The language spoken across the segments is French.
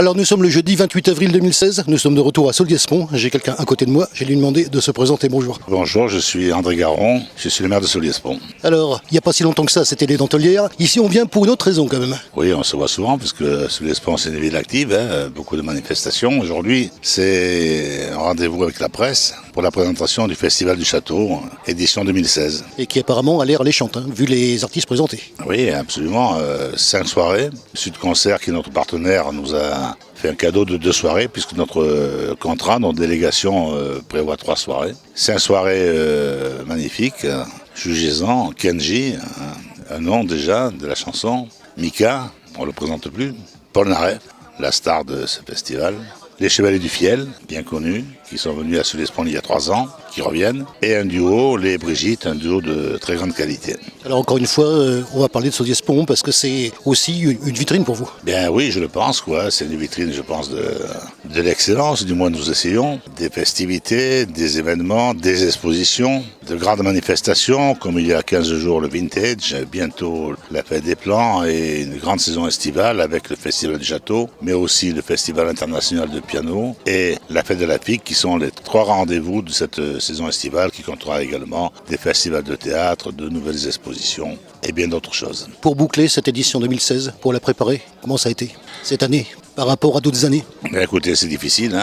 Alors nous sommes le jeudi 28 avril 2016, nous sommes de retour à Solliès-Pont. J'ai quelqu'un à côté de moi, je vais lui demander de se présenter. Bonjour. Bonjour, je suis André Garon, je suis le maire de Solliès-Pont. Alors, il n'y a pas si longtemps que ça, c'était les Dentellières. Ici on vient pour une autre raison quand même. Oui, on se voit souvent parce que Solliès-Pont c'est une ville active, beaucoup de manifestations. Aujourd'hui, c'est un rendez-vous avec la presse pour la présentation du Festival du Château, édition 2016. Et qui apparemment a l'air alléchante, vu les artistes présentés. Oui, absolument. 5 soirées. Sud Concert, qui est notre partenaire, nous a fait un cadeau de 2 soirées, puisque notre contrat, notre délégation prévoit 3 soirées. 5 soirées magnifiques. Jugez-en, Kenji, un nom déjà de la chanson. Mika, on ne le présente plus. Paul Naref, la star de ce festival. Les Chevaliers du Fiel, bien connus, qui sont venus à Solliès-Pont il y a 3 ans, qui reviennent. Et un duo, les Brigitte, un duo de très grande qualité. Alors encore une fois, on va parler de Solliès-Pont parce que c'est aussi une vitrine pour vous. Bien oui, je le pense, quoi. C'est une vitrine, je pense, de l'excellence, du moins nous essayons. Des festivités, des événements, des expositions, de grandes manifestations, comme il y a 15 jours le Vintage, bientôt la Fête des Plans et une grande saison estivale avec le Festival du Château, mais aussi le Festival international de piano et la Fête de la Figue, qui sont les 3 rendez-vous de cette saison estivale, qui comptera également des festivals de théâtre, de nouvelles expositions et bien d'autres choses. Pour boucler cette édition 2016, pour la préparer, comment ça a été cette année par rapport à d'autres années? Bien, écoutez, c'est difficile,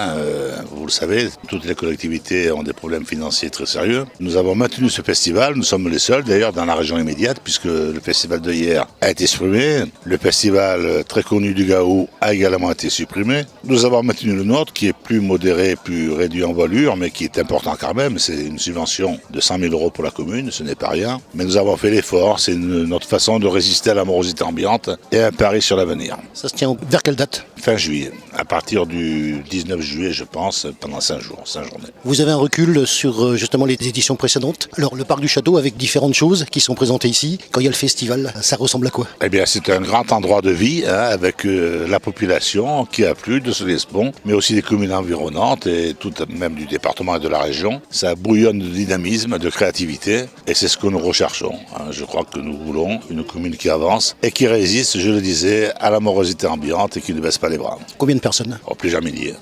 vous le savez, toutes les collectivités ont des problèmes financiers très sérieux. Nous avons maintenu ce festival, nous sommes les seuls d'ailleurs dans la région immédiate, puisque le festival de hier a été supprimé, le festival très connu du Gaou a également été supprimé. Nous avons maintenu le nôtre, qui est plus modéré, plus réduit en voilure, mais qui est important quand même. C'est une subvention de 100 000 € pour la commune, ce n'est pas rien. Mais nous avons fait l'effort, c'est notre façon de résister à la morosité ambiante et un pari sur l'avenir. Ça se tient vers quelle date? Fin juillet, à partir du 19 juillet, je pense, pendant 5 jours, 5 journées. Vous avez un recul sur justement les éditions précédentes. Alors le parc du château avec différentes choses qui sont présentées ici. Quand il y a le festival, ça ressemble à quoi? Eh bien, c'est un grand endroit de vie, avec la population qui afflue de Solliès-Pont, mais aussi des communes environnantes et tout même du département et de la région. Ça bouillonne de dynamisme, de créativité, et c'est ce que nous recherchons. Je crois que nous voulons une commune qui avance et qui résiste, je le disais, à la morosité ambiante et qui ne baisse pas les bras. Combien de personnes? Plusieurs milliers.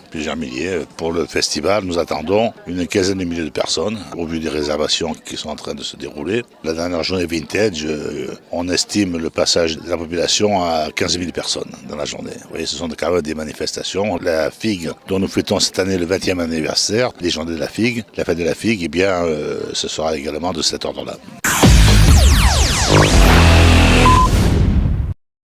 Pour le festival, nous attendons une quinzaine de milliers de personnes, au vu des réservations qui sont en train de se dérouler. La dernière journée Vintage, on estime le passage de la population à 15 000 personnes dans la journée. Vous voyez, ce sont quand même des manifestations. La Figue, dont nous fêtons cette année le 20e anniversaire, les journées de la Figue, la fête de la Figue, eh bien, ce sera également de cet ordre-là.